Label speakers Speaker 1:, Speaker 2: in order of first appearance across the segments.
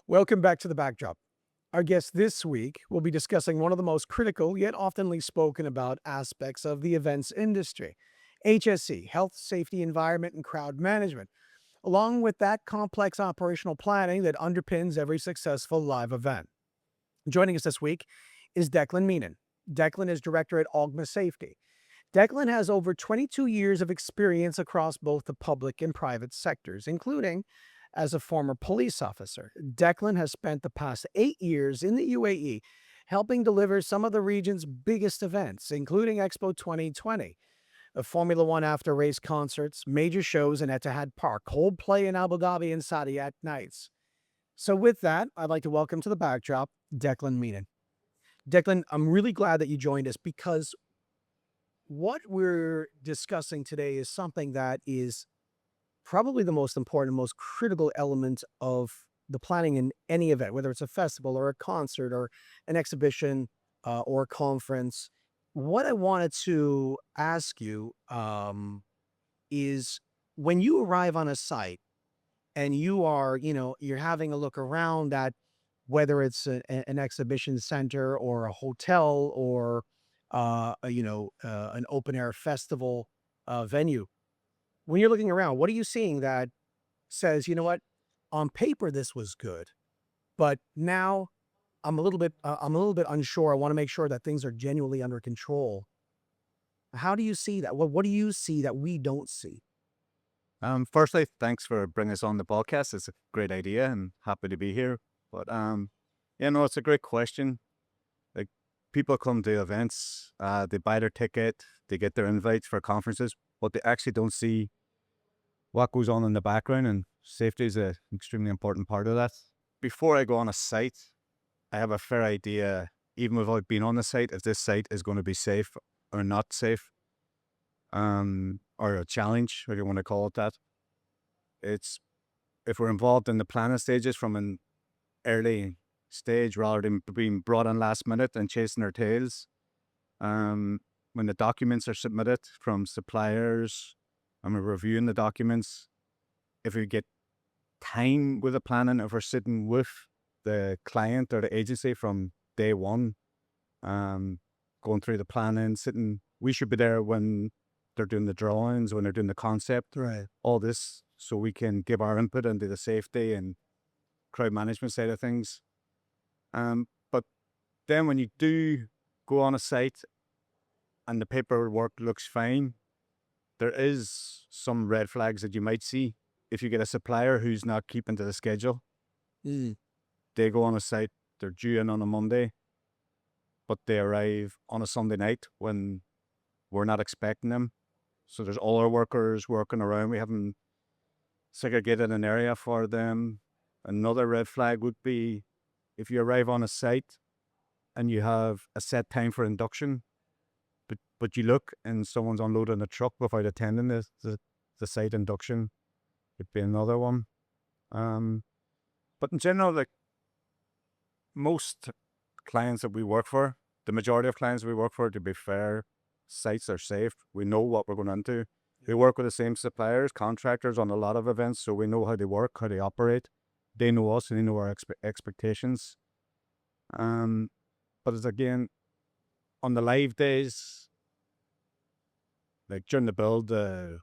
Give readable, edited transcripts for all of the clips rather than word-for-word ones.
Speaker 1: Welcome back to The Backdrop. Our guest this week will be discussing one of the most critical yet oftenly spoken about aspects of the events industry, HSE, health, safety, environment, and crowd management, along with that complex operational planning that underpins every successful live event. Joining us this week is Declan Meenan. Declan is Director at Ogma Safety. Declan has over 22 years of experience across both the public and private sectors, including as a former police officer. Declan has spent the past 8 years in the UAE helping deliver some of the region's biggest events, including Expo 2020, a Formula One after race concerts, major shows in Etihad Park, Coldplay in Abu Dhabi, and Saadiat Nights. So, with that, I'd like to welcome to the backdrop Declan Meenan. Declan, I'm really glad that you joined us because what we're discussing today is something that is probably the most important, most critical element of the planning in any event, whether it's a festival or a concert or an exhibition or a conference. What I wanted to ask you is when you arrive on a site and you are, you're having a look around at whether it's an exhibition center or a hotel or, an open air festival venue. When you're looking around, what are you seeing that says, you know what, on paper this was good, but now I'm a little bit unsure. I want to make sure that things are genuinely under control. How do you see that? What do you see that we don't see?
Speaker 2: Firstly, thanks for bringing us on the podcast. It's a great idea and happy to be here. But yeah, no, it's a great question. Like people come to events, they buy their ticket, they get their invites for conferences, but they actually don't see what goes on in the background, and safety is an extremely important part of that. Before I go on a site, I have a fair idea, even without being on the site, if this site is going to be safe or not safe, or a challenge, if you want to call it that. It's if we're involved in the planning stages from an early stage rather than being brought on last minute and chasing our tails. When the documents are submitted from suppliers and we're reviewing the documents, if we get time with the planning, if we're sitting with the client or the agency from day one, going through the planning, we should be there when they're doing the drawings, when they're doing the concept,
Speaker 1: Right.
Speaker 2: all this, so we can give our input into the safety and crowd management side of things. But then when you do go on a site and the paperwork looks fine, there is some red flags that you might see. If you get a supplier who's not keeping to the schedule,
Speaker 1: Mm.
Speaker 2: they go on a site, they're due in on a Monday, but they arrive on a Sunday night when we're not expecting them. So there's all our workers working around. We haven't segregated an area for them. Another red flag would be if you arrive on a site and you have a set time for induction, but you look and someone's unloading a truck without attending the site induction, would be another one. But in general, like most clients that we work for, the majority of clients we work for, to be fair, sites are safe. We know what we're going into. We work with the same suppliers, contractors on a lot of events, so we know how they work, how they operate. They know us and they know our expectations. Um, but it's again, on the live days, like during the build, the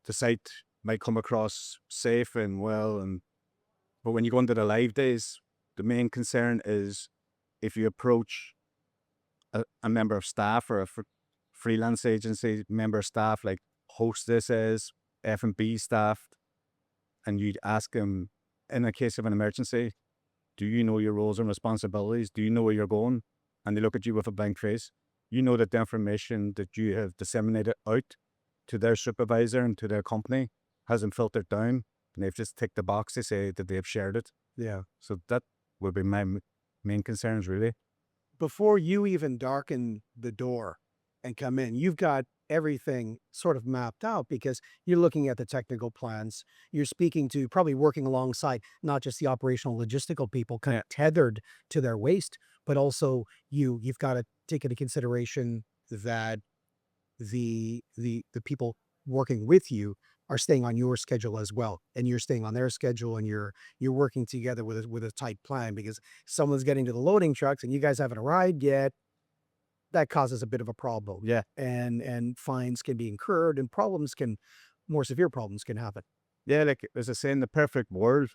Speaker 2: site might come across safe and well, but when you go into the live days, the main concern is if you approach a member of staff or a freelance agency member of staff, like hostess is, F&B staff, and you'd ask them, in a case of an emergency, do you know your roles and responsibilities? Do you know where you're going? And they look at you with a blank face. You know that the information that you have disseminated out to their supervisor and to their company hasn't filtered down, and they've just ticked the box to say that they've shared it.
Speaker 1: Yeah.
Speaker 2: So that would be my main concerns, really.
Speaker 1: Before you even darken the door and come in, you've got everything sort of mapped out because you're looking at the technical plans. You're speaking to, probably working alongside not just the operational logistical people kind
Speaker 2: Yeah.
Speaker 1: of tethered to their waste, but also you've got to take into consideration that the people working with you are staying on your schedule as well, and you're staying on their schedule, and you're working together with a tight plan because someone's getting to the loading trucks and you guys haven't arrived yet. That causes a bit of a problem,
Speaker 2: Yeah.
Speaker 1: and fines can be incurred, and more severe problems can happen.
Speaker 2: Yeah, like as I say, in the perfect world,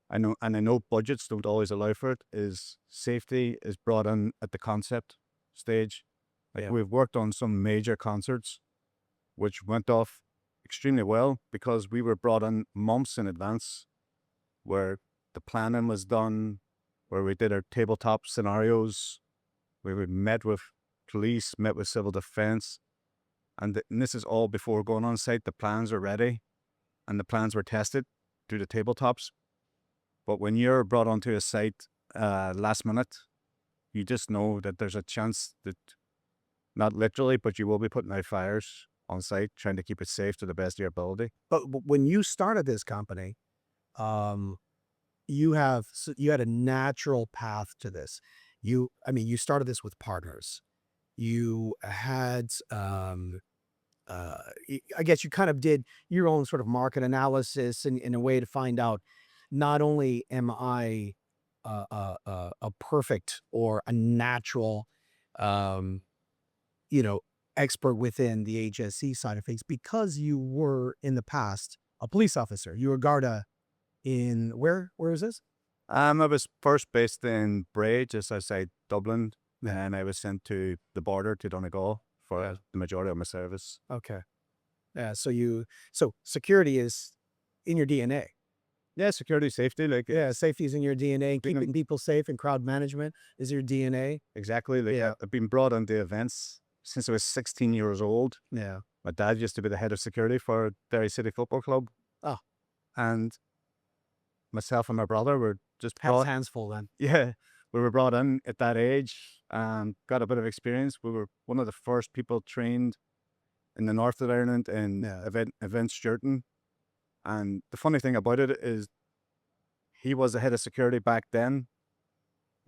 Speaker 2: I know budgets don't always allow for it, is safety is brought in at the concept stage. Like
Speaker 1: Yeah.
Speaker 2: we've worked on some major concerts which went off extremely well because we were brought in months in advance, where the planning was done, where we did our tabletop scenarios, where we met with police, met with civil defense, and this is all before going on site. The plans are ready, and the plans were tested through the tabletops. But when you're brought onto a site last minute, you just know that there's a chance that, not literally, but you will be putting out fires on site, trying to keep it safe to the best of your ability.
Speaker 1: But when you started this company, um, you had a natural path to this. I mean, you started this with partners. You had, I guess you kind of did your own sort of market analysis in a way to find out, not only am I a perfect or a natural, um, you know, expert within the HSC side of things, because you were in the past a police officer. You were Garda in where is this?
Speaker 2: I was first based in Bray, just outside Dublin,
Speaker 1: Yeah.
Speaker 2: and I was sent to the border to Donegal
Speaker 1: Yeah.
Speaker 2: for the majority of my service.
Speaker 1: Okay. Yeah. So security is in your DNA.
Speaker 2: Yeah, security, safety, like
Speaker 1: Yeah,
Speaker 2: it's
Speaker 1: safety is in your DNA.
Speaker 2: been
Speaker 1: Keeping people safe and crowd management is your DNA.
Speaker 2: exactly like
Speaker 1: Yeah.
Speaker 2: I've been brought into events since I was 16 years old.
Speaker 1: Yeah.
Speaker 2: My dad used to be the head of security for Derry City Football Club,
Speaker 1: Oh,
Speaker 2: and myself and my brother were just
Speaker 1: has
Speaker 2: brought.
Speaker 1: hands full then.
Speaker 2: Yeah, we were brought in at that age and got a bit of experience. We were one of the first people trained in the north of Ireland in
Speaker 1: Yeah.
Speaker 2: event stewarding. And the funny thing about it is he was the head of security back then.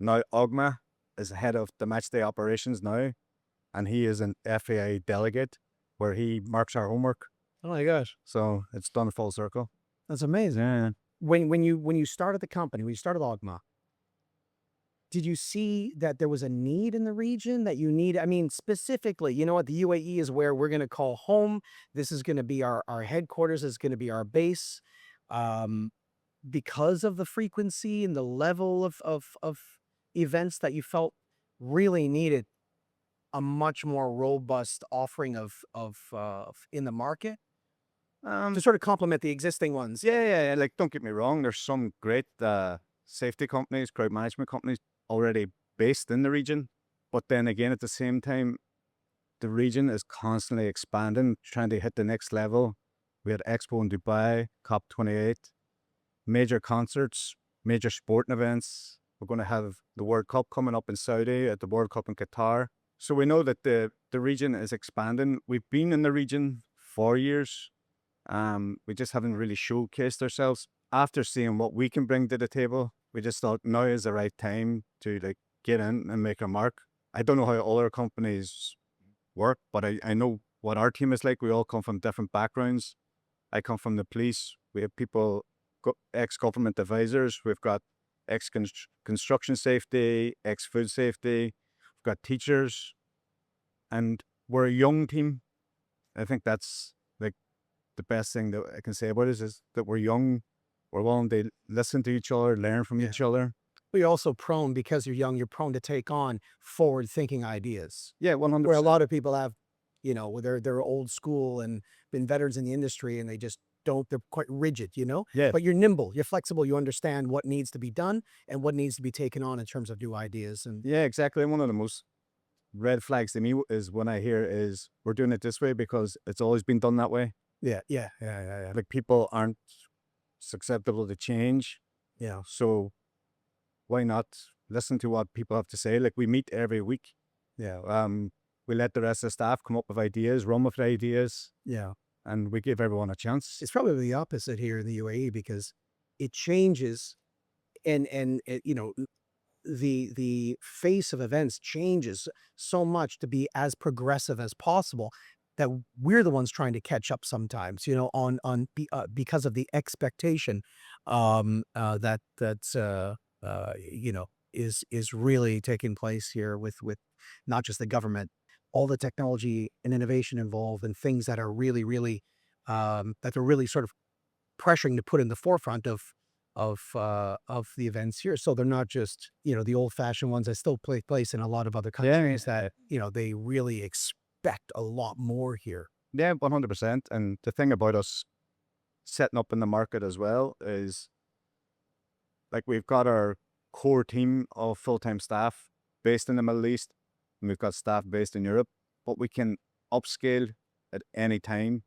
Speaker 2: Now Ogma is the head of the match day operations now, and he is an FAI delegate where he marks our homework.
Speaker 1: Oh my gosh,
Speaker 2: So it's done full circle.
Speaker 1: that's amazing.
Speaker 2: Yeah.
Speaker 1: When you started the company, when you started Ogma, did you see that there was a need in the region that you need? I mean, specifically, you know what? The UAE is where we're going to call home. This is going to be our headquarters. Is going to be our base. Um, because of the frequency and the level of events that you felt really needed a much more robust offering of in the market to
Speaker 2: Um,
Speaker 1: sort of complement the existing ones.
Speaker 2: yeah. Like, don't get me wrong. There's some great safety companies, crowd management companies already based in the region. But then again, at the same time, the region is constantly expanding, trying to hit the next level. We had Expo in Dubai, COP28, major concerts, major sporting events. We're going to have the World Cup coming up in Saudi, at the World Cup in Qatar. So we know that the region is expanding. We've been in the region for years. We just haven't really showcased ourselves. After seeing what we can bring to the table, we just thought now is the right time to like get in and make a mark. I don't know how other companies work, but I know what our team is like. We all come from different backgrounds. I come from the police. We have people, ex-government advisors. We've got ex-construction safety, ex-food safety. We've got teachers, and we're a young team. I think that's like the best thing that I can say about us is that we're young. We're willing to listen to each other, learn from
Speaker 1: Yeah.
Speaker 2: each other.
Speaker 1: But you're also prone, because you're young, you're prone to take on forward-thinking ideas,
Speaker 2: Yeah,
Speaker 1: where a
Speaker 2: 100%.
Speaker 1: lot of people have, where they're old school and been veterans in the industry, and they just don't. They're quite rigid, you know.
Speaker 2: Yeah,
Speaker 1: But you're nimble, you're flexible, you understand what needs to be done and what needs to be taken on in terms of new ideas. And
Speaker 2: yeah, exactly. One of the most red flags to me is when I hear is we're doing it this way because it's always been done that way.
Speaker 1: yeah.
Speaker 2: Like people aren't susceptible to change.
Speaker 1: Yeah.
Speaker 2: So why not listen to what people have to say? Like we meet every week.
Speaker 1: Yeah.
Speaker 2: We let the rest of the staff come up with ideas, run with ideas,
Speaker 1: Yeah.
Speaker 2: and we give everyone a chance.
Speaker 1: It's probably the opposite here in the UAE, because it changes, and the face of events changes so much to be as progressive as possible. that we're the ones trying to catch up sometimes, because of the expectation is really taking place here with not just the government, all the technology and innovation involved, and things that are really that they're really sort of pressuring to put in the forefront of the events here. So they're not just, the old-fashioned ones that still take place in a lot of other countries
Speaker 2: Yeah,
Speaker 1: that, they really expect a lot more here.
Speaker 2: yeah, 100%. And the thing about us setting up in the market as well is like we've got our core team of full-time staff based in the Middle East, and we've got staff based in Europe, but we can upscale at any time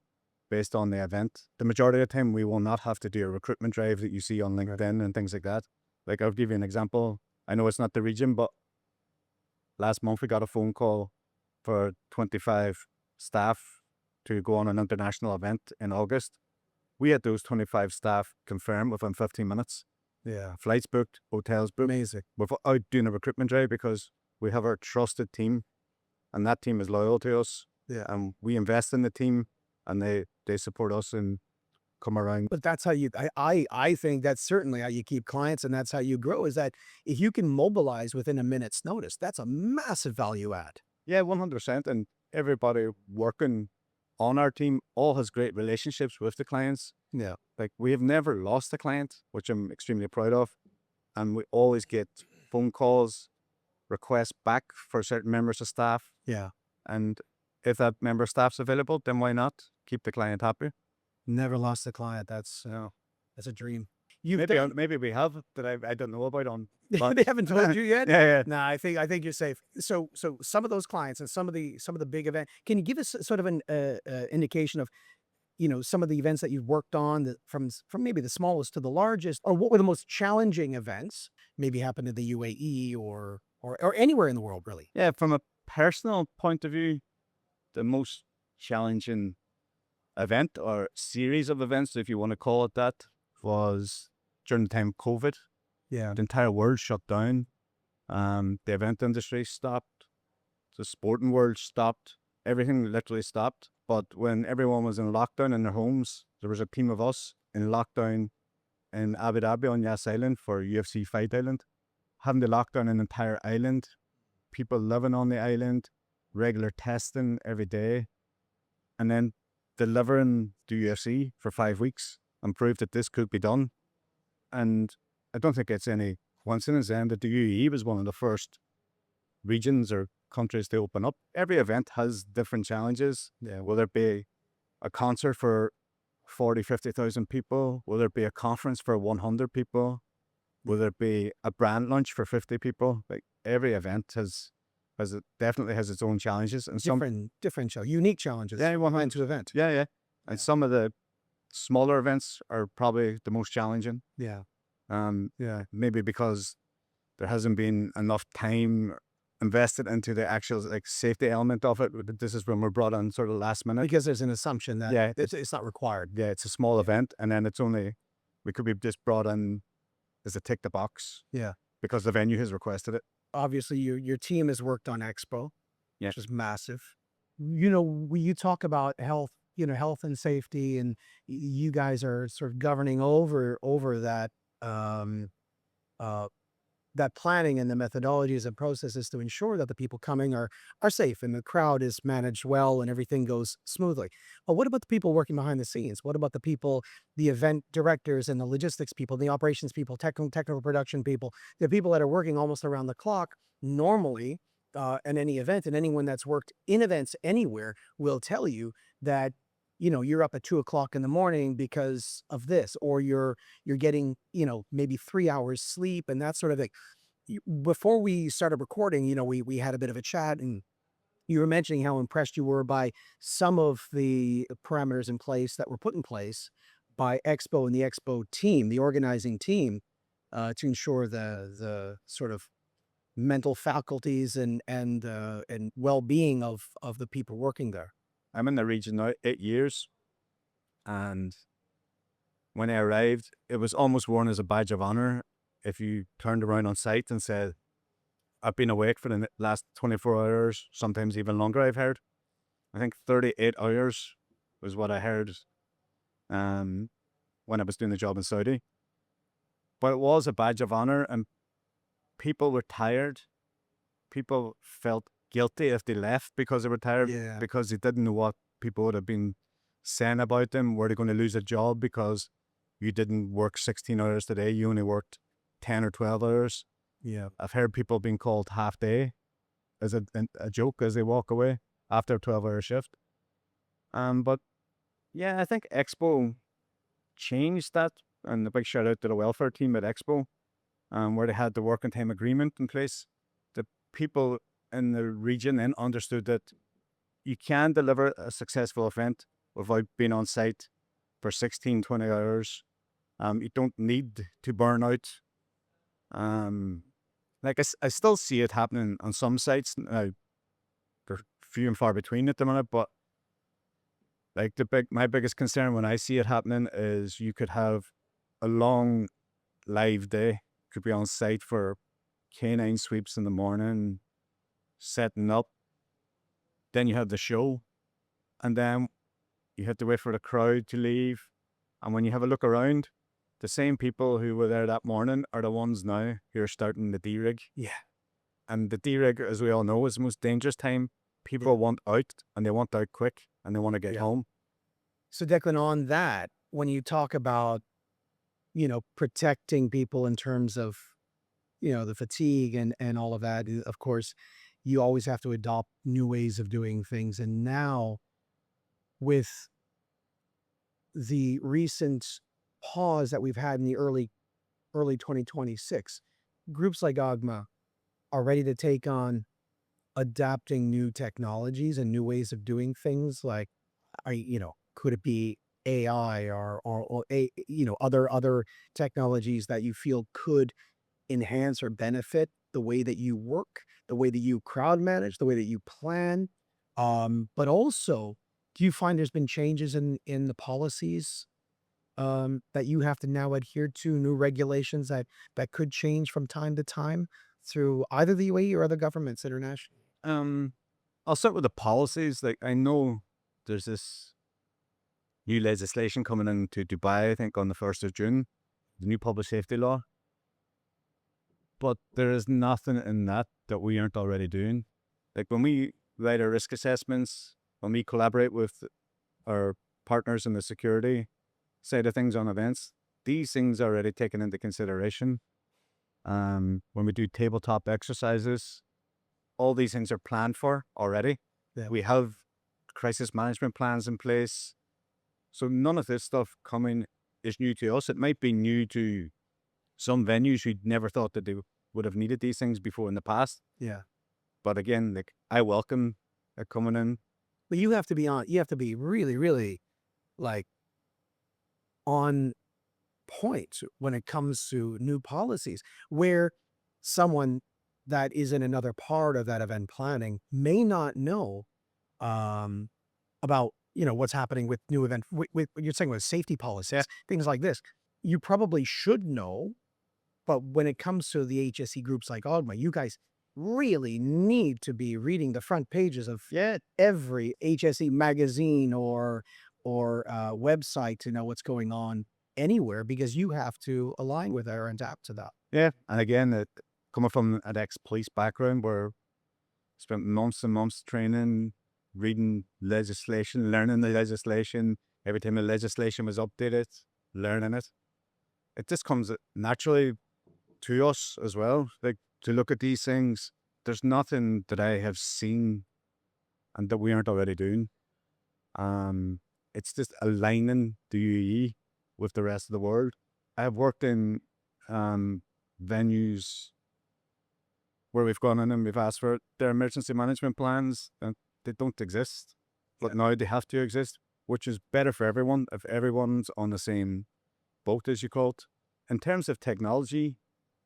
Speaker 2: based on the event. The majority of the time, we will not have to do a recruitment drive that you see on LinkedIn and things like that. Like, I'll give you an example. I know it's not the region, but last month we got a phone call for 25 staff to go on an international event in August. We had those 25 staff confirmed within 15 minutes.
Speaker 1: Yeah.
Speaker 2: Flights booked, hotels booked,
Speaker 1: Amazing.
Speaker 2: without doing a recruitment drive because we have our trusted team and that team is loyal to us.
Speaker 1: Yeah.
Speaker 2: And we invest in the team and they support us and come around.
Speaker 1: But that's how I think that's certainly how you keep clients, and that's how you grow, is that if you can mobilize within a minute's notice, that's a massive value add.
Speaker 2: Yeah, 100%. And everybody working on our team all has great relationships with the clients.
Speaker 1: Yeah.
Speaker 2: Like we have never lost a client, which I'm extremely proud of. And we always get phone calls, requests back for certain members of staff.
Speaker 1: Yeah.
Speaker 2: And if that member of staff's available, then why not keep the client happy?
Speaker 1: Never lost a client. That's a dream. You've
Speaker 2: Maybe
Speaker 1: done
Speaker 2: maybe we have that I don't know about on.
Speaker 1: They haven't told you yet?
Speaker 2: Yeah, yeah.
Speaker 1: No, I think you're safe. So some of those clients and some of the big event, can you give us sort of an indication of, some of the events that you've worked on, from maybe the smallest to the largest, or what were the most challenging events maybe happened in the UAE or anywhere in the world, really?
Speaker 2: Yeah, from a personal point of view, the most challenging event or series of events, if you want to call it that, was during the time of COVID.
Speaker 1: Yeah.
Speaker 2: The entire world shut down. The event industry stopped. The sporting world stopped. Everything literally stopped. But when everyone was in lockdown in their homes, there was a team of us in lockdown in Abu Dhabi on Yas Island for UFC Fight Island. Having to lock down an entire island, people living on the island, regular testing every day, and then delivering the UFC for 5 weeks and prove that this could be done. And I don't think it's any coincidence then that the UAE was one of the first regions or countries to open up. Every event has different challenges. Yeah, will there be a concert for 40, 50,000 people? Will there be a conference for 100 people? Will there be a brand launch for 50 people? Like every event definitely has its own challenges and some
Speaker 1: Different unique challenges.
Speaker 2: Yeah,
Speaker 1: Event to event.
Speaker 2: yeah. And some of the smaller events are probably the most challenging.
Speaker 1: Yeah.
Speaker 2: Yeah, maybe because there hasn't been enough time invested into the actual like safety element of it. This is when we're brought on sort of last minute.
Speaker 1: Because there's an assumption that
Speaker 2: Yeah,
Speaker 1: it's not required.
Speaker 2: Yeah, it's a small event, and then we could be just brought in as a tick the box.
Speaker 1: Yeah.
Speaker 2: Because the venue has requested it.
Speaker 1: Obviously, your team has worked on Expo,
Speaker 2: Yeah.
Speaker 1: which is massive. When you talk about health, health and safety, and you guys are sort of governing over that, um, uh, that planning and the methodologies and processes to ensure that the people coming are safe and the crowd is managed well and everything goes smoothly. But what about the people working behind the scenes? What about the people, the event directors and the logistics people, the operations people, technical production people, the people that are working almost around the clock normally in any event, and anyone that's worked in events anywhere will tell you that you're up at 2 o'clock in the morning because of this, or you're getting, maybe 3 hours sleep and that sort of thing. Before we started recording, we had a bit of a chat, and you were mentioning how impressed you were by some of the parameters in place that were put in place by Expo and the Expo team, the organizing team, to ensure the sort of mental faculties and well-being of the people working there.
Speaker 2: I'm in the region now 8 years, and when I arrived, it was almost worn as a badge of honor if you turned around on site and said, "I've been awake for the last 24 hours, sometimes even longer," I've heard. I think 38 hours was what I heard um, when I was doing the job in Saudi. But it was a badge of honor, and people were tired. People felt guilty if they left because they were tired,
Speaker 1: Yeah.
Speaker 2: because they didn't know what people would have been saying about them. Were they going to lose a job because you didn't work 16 hours today? You only worked 10 or 12 hours.
Speaker 1: Yeah.
Speaker 2: I've heard people being called half day as a joke as they walk away after a 12-hour shift. But yeah, I think Expo changed that. And a big shout out to the welfare team at Expo, where they had the working time agreement in place. The people in the region then understood that you can deliver a successful event without being on site for 16, 20 hours. You don't need to burn out. I still see it happening on some sites. They're few and far between at the minute, but my biggest concern when I see it happening is you could have a long live day, could be on site for canine sweeps in the morning, setting up. Then you have the show, and then you have to wait for the crowd to leave. And when you have a look around, the same people who were there that morning are the ones now who are starting the D-rig.
Speaker 1: Yeah.
Speaker 2: And the D-rig, as we all know, is the most dangerous time. People want out, and they want out quick, and they want to get
Speaker 1: Yeah.
Speaker 2: home.
Speaker 1: So Declan, on that, when you talk about, protecting people in terms of, the fatigue and all of that, of course, you always have to adopt new ways of doing things. And now with the recent pause that we've had in the early 2026, groups like Ogma are ready to take on adapting new technologies and new ways of doing things. Like, could it be AI or other technologies that you feel could enhance or benefit the way that you work, the way that you crowd manage, the way that you plan? But also, do you find there's been changes in the policies that you have to now adhere to, new regulations that could change from time to time through either the UAE or other governments internationally?
Speaker 2: Um, I'll start with the policies. Like, I know there's this new legislation coming into Dubai, I think on the 1st of June, the new public safety law. But there is nothing in that we aren't already doing. Like, when we write our risk assessments, when we collaborate with our partners in the security side of things on events, these things are already taken into consideration. When we do tabletop exercises, all these things are planned for already.
Speaker 1: Yeah.
Speaker 2: We have crisis management plans in place. So none of this stuff coming is new to us. It might be new to some venues who never thought that they would have needed these things before in the past.
Speaker 1: Yeah.
Speaker 2: But again, like, I welcome it coming in.
Speaker 1: But you have to be really, really like on point when it comes to new policies where someone that is in another part of that event planning may not know um, about, what's happening with new event with what you're saying with safety
Speaker 2: Yeah.
Speaker 1: policies, things like this. You probably should know, but when it comes to the HSE groups like Ogma, you guys really need to be reading the front pages of every HSE magazine or website to know what's going on anywhere because you have to align with or adapt to that.
Speaker 2: Yeah. And again, coming from an ex-police background where I spent months and months training, reading legislation, learning the legislation, every time the legislation was updated, learning it. It just comes naturally to us as well. Like, to look at these things, there's nothing that I have seen and that we aren't already doing. It's just aligning the UAE with the rest of the world. I've worked in venues where we've gone in and we've asked for their emergency management plans, and they don't exist. But now they have to exist, which is better for everyone if everyone's on the same boat, as you call it. In terms of technology,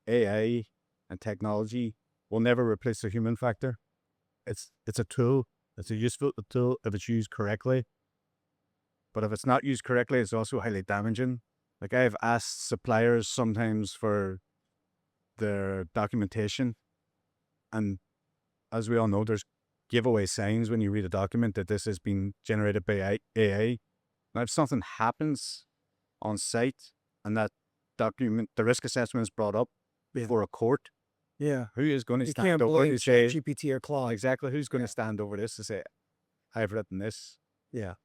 Speaker 2: AI and technology will never replace the human factor. It's a tool. It's a useful tool if it's used correctly. But if it's not used correctly, it's also highly damaging. Like, I've asked suppliers sometimes for their documentation, and as we all know, there's giveaway signs when you read a document that this has been generated by AI. Now, if something happens on site and that document, the risk assessment is brought up
Speaker 1: Yeah.
Speaker 2: before a court,
Speaker 1: Yeah.
Speaker 2: who is going to
Speaker 1: You
Speaker 2: stand
Speaker 1: can't
Speaker 2: over
Speaker 1: blame
Speaker 2: to say,
Speaker 1: GPT or Claude.
Speaker 2: exactly, who's going
Speaker 1: Yeah.
Speaker 2: to stand over this to say, I've written this?
Speaker 1: Yeah.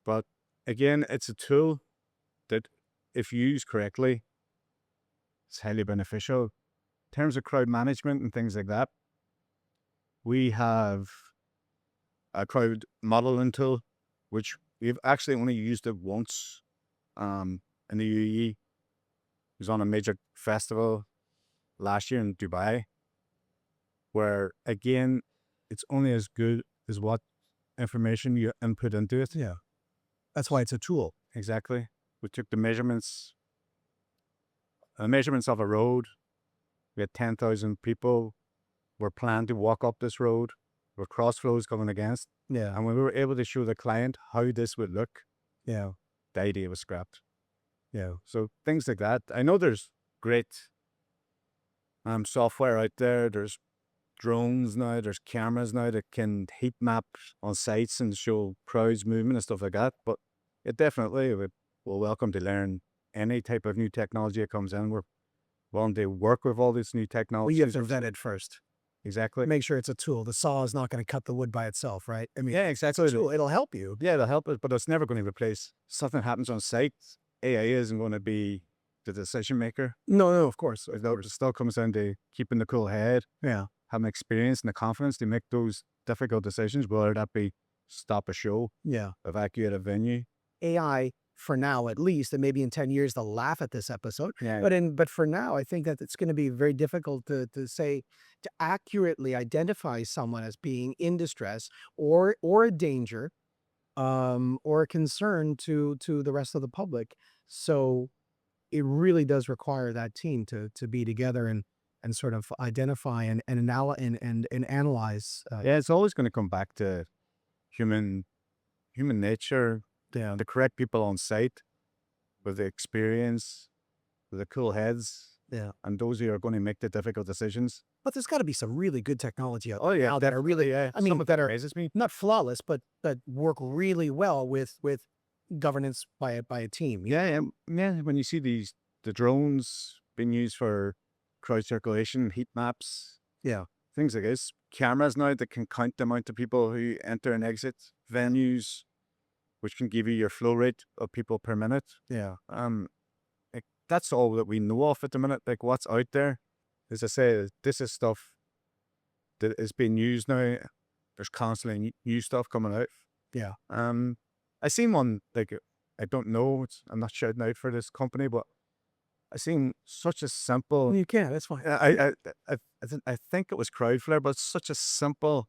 Speaker 2: But again, it's a tool that, if used correctly, it's highly beneficial. In terms of crowd management and things like that, we have a crowd modeling tool, which we've actually only used it once in the UAE. It was on a major festival last year in Dubai, where again, it's only as good as what information you input into it.
Speaker 1: Yeah. That's why it's a tool.
Speaker 2: Exactly. We took the measurements of a road. We had 10,000 people were planned to walk up this road with cross flows coming against.
Speaker 1: Yeah.
Speaker 2: And when we were able to show the client how this would look,
Speaker 1: Yeah.
Speaker 2: the idea was scrapped.
Speaker 1: Yeah.
Speaker 2: So things like that. I know there's great software out there. There's drones now, there's cameras now that can heat map on sites and show crowds movement and stuff like that. But it definitely we're welcome to learn any type of new technology that comes in. We're willing to work with all these new
Speaker 1: Well,
Speaker 2: technologies.
Speaker 1: you have to vet it first.
Speaker 2: Exactly.
Speaker 1: Make sure it's a tool. The saw is not going to cut the wood by itself, right? I mean,
Speaker 2: Yeah,
Speaker 1: it's a
Speaker 2: exactly.
Speaker 1: tool. It'll help you.
Speaker 2: Yeah, it'll help us, but it's never going to replace something happens on site. AI isn't going to be the decision maker.
Speaker 1: No, no, of course. Of
Speaker 2: It
Speaker 1: course.
Speaker 2: still comes down to keeping the cool head,
Speaker 1: Yeah.
Speaker 2: having experience and the confidence to make those difficult decisions, whether that be stop a show,
Speaker 1: Yeah.
Speaker 2: evacuate a venue.
Speaker 1: AI, for now at least, and maybe in 10 years they'll laugh at this episode.
Speaker 2: Yeah.
Speaker 1: But for now, I think that it's going to be very difficult to accurately identify someone as being in distress or a danger, or a concern to the rest of the public. So it really does require that team to be together and sort of identify and analyze.
Speaker 2: Yeah, it's always going to come back to human nature,
Speaker 1: Yeah.
Speaker 2: the correct people on site with the experience, with the cool heads,
Speaker 1: Yeah.
Speaker 2: and those who are going to make the difficult decisions.
Speaker 1: But there's got to be some really good technology out
Speaker 2: Oh yeah,
Speaker 1: now that are really,
Speaker 2: yeah.
Speaker 1: I mean,
Speaker 2: Some of
Speaker 1: that
Speaker 2: that
Speaker 1: are
Speaker 2: amazes me.
Speaker 1: not flawless, but that work really well with governance by a team.
Speaker 2: Yeah, yeah. When you see the drones being used for crowd circulation, heat maps,
Speaker 1: Yeah.
Speaker 2: things like this, cameras now that can count the amount of people who enter and exit venues, which can give you your flow rate of people per minute.
Speaker 1: Yeah.
Speaker 2: Like, that's all that we know of at the minute. Like what's out there, as I say, this is stuff that is being used now. There's constantly new stuff coming out.
Speaker 1: Yeah.
Speaker 2: I seen one like I don't know. I'm not shouting out for this company, but I seen such a simple.
Speaker 1: You can. That's fine.
Speaker 2: I think it was Crowdflare, but such a simple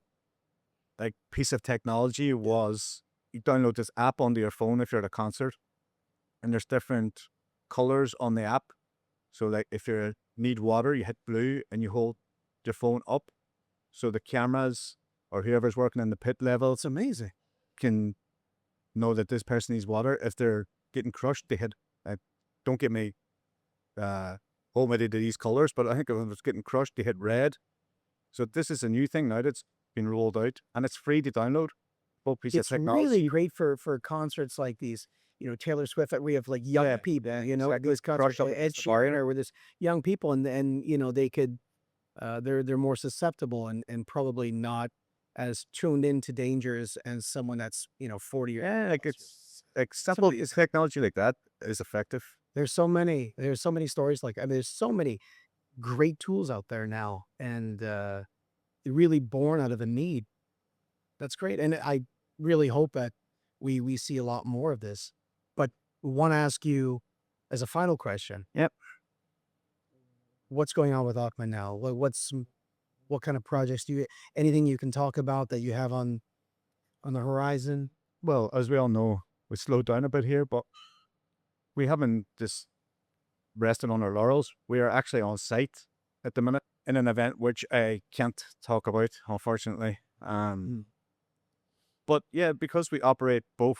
Speaker 2: like piece of technology was you download this app onto your phone if you're at a concert, and there's different colors on the app. So like if you need water, you hit blue and you hold your phone up, so the cameras or whoever's working in the pit level
Speaker 1: It's amazing.
Speaker 2: can know that this person needs water. If they're getting crushed, they hit. Don't get me omitted to these colors, but I think if it's getting crushed, they hit red. So this is a new thing now that's been rolled out, and it's free to download. Full piece
Speaker 1: It's
Speaker 2: of technology.
Speaker 1: really great for concerts like these. Taylor Swift. We have like young
Speaker 2: Yeah,
Speaker 1: people.
Speaker 2: exactly.
Speaker 1: These concerts,
Speaker 2: Crushed up
Speaker 1: Ed
Speaker 2: against the bar,
Speaker 1: Sheeran, where there's young people, and they could. They're more susceptible and probably not as tuned into dangers as someone that's 40 or
Speaker 2: Yeah, like
Speaker 1: plus.
Speaker 2: it's like simple technology like that is effective.
Speaker 1: There's so many stories like, I mean, there's so many great tools out there now, and really born out of a need. That's great, and I really hope that we see a lot more of this. But want to ask you as a final question,
Speaker 2: Yep.
Speaker 1: what's going on with Ogma now? What kind of projects anything you can talk about that you have on the horizon?
Speaker 2: Well, as we all know, we slowed down a bit here, but we haven't just rested on our laurels. We are actually on site at the minute in an event which I can't talk about, unfortunately. But yeah, because we operate both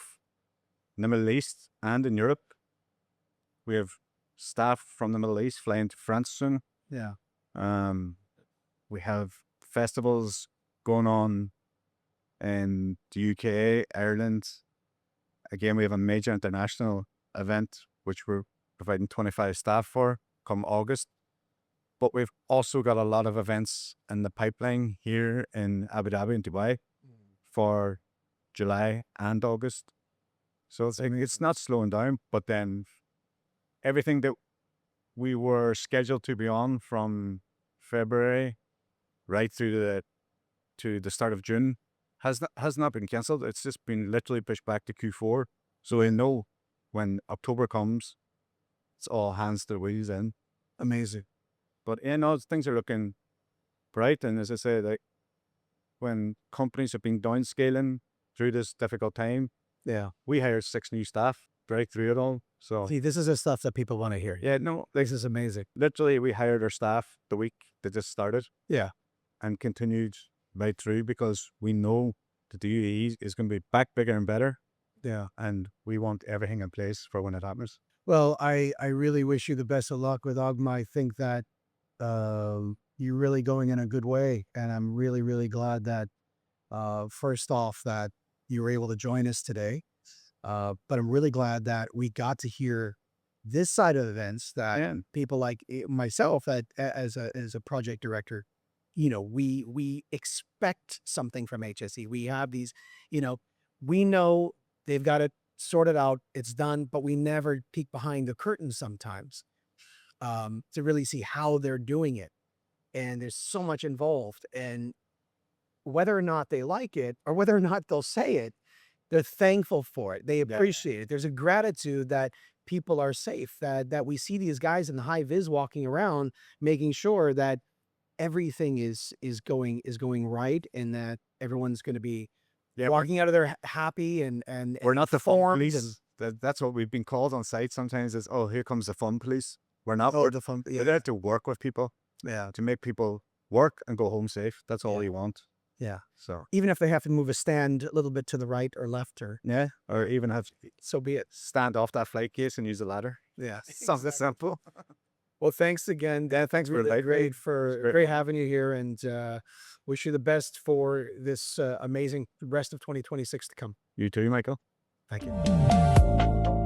Speaker 2: in the Middle East and in Europe, we have staff from the Middle East flying to France soon.
Speaker 1: Yeah.
Speaker 2: We have festivals going on in the UK, Ireland. Again, we have a major international event which we're providing 25 staff for come August. But we've also got a lot of events in the pipeline here in Abu Dhabi and Dubai for July and August. So it's not slowing down, but then everything that we were scheduled to be on from February right through to the start of June has not been cancelled. It's just been literally pushed back to Q4. So we know when October comes, it's all hands to the wheels in.
Speaker 1: Amazing.
Speaker 2: But things are looking bright. And as I say, like when companies have been downscaling through this difficult time,
Speaker 1: Yeah.
Speaker 2: we hired 6 new staff right through it all. So
Speaker 1: See, this is the stuff that people want to hear.
Speaker 2: yeah, no,
Speaker 1: This is amazing.
Speaker 2: literally we hired our staff the week that just started
Speaker 1: Yeah.
Speaker 2: and continued right through because we know that the UAE is going to be back bigger and better.
Speaker 1: Yeah.
Speaker 2: And we want everything in place for when it happens.
Speaker 1: Well, I really wish you the best of luck with Ogma. I think that you're really going in a good way, and I'm really, really glad that first off that you were able to join us today. But I'm really glad that we got to hear this side of events that
Speaker 2: Yeah.
Speaker 1: people like myself, that as a project director, we expect something from HSE. We have these, we know they've got it sorted out, it's done, but we never peek behind the curtain sometimes to really see how they're doing it. And there's so much involved, and whether or not they like it or whether or not they'll say it, they're thankful for it. They appreciate it. There's a gratitude that people are safe, that we see these guys in the high vis walking around, making sure that everything is going right, and that everyone's going to be
Speaker 2: Yeah,
Speaker 1: walking out of there happy and
Speaker 2: we're not the fun
Speaker 1: informed
Speaker 2: police. That's what we've been called on site sometimes is, oh, here comes the fun police. We're not.
Speaker 1: oh,
Speaker 2: We're,
Speaker 1: the fun.
Speaker 2: we're
Speaker 1: Yeah,
Speaker 2: there to work with people,
Speaker 1: yeah,
Speaker 2: to make people work and go home safe. That's all
Speaker 1: yeah,
Speaker 2: you want.
Speaker 1: yeah.
Speaker 2: So,
Speaker 1: Even if they have to move a stand a little bit to the right or left, or
Speaker 2: yeah. Or even have
Speaker 1: so be it.
Speaker 2: stand off that flight case and use the ladder.
Speaker 1: Yeah.
Speaker 2: Something simple.
Speaker 1: Well, thanks again.
Speaker 2: Yeah, thanks for
Speaker 1: Really
Speaker 2: inviting me.
Speaker 1: great
Speaker 2: It's
Speaker 1: for
Speaker 2: great.
Speaker 1: great having you here, and wish you the best for this amazing rest of 2026 to come.
Speaker 2: You too, Michael.
Speaker 1: Thank you.